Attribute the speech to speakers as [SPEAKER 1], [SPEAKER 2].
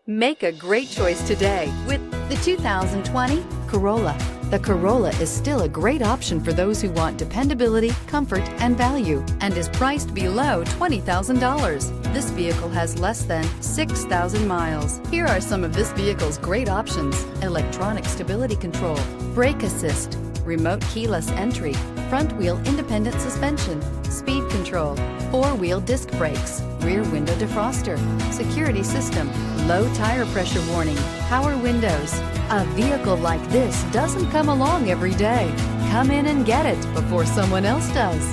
[SPEAKER 1] Make a great choice today with the 2020 Corolla. The Corolla is still a great option for those who want dependability, comfort, and value, and is priced below $20,000. This vehicle has less than 6,000 miles. Here are some of this vehicle's great options: electronic stability control, brake assist, remote keyless entry, front wheel independent suspension, speed control, four-wheel disc brakes, rear window defroster, security system, low tire pressure warning, power windows. A vehicle like this doesn't come along every day. Come in and get it before someone else does.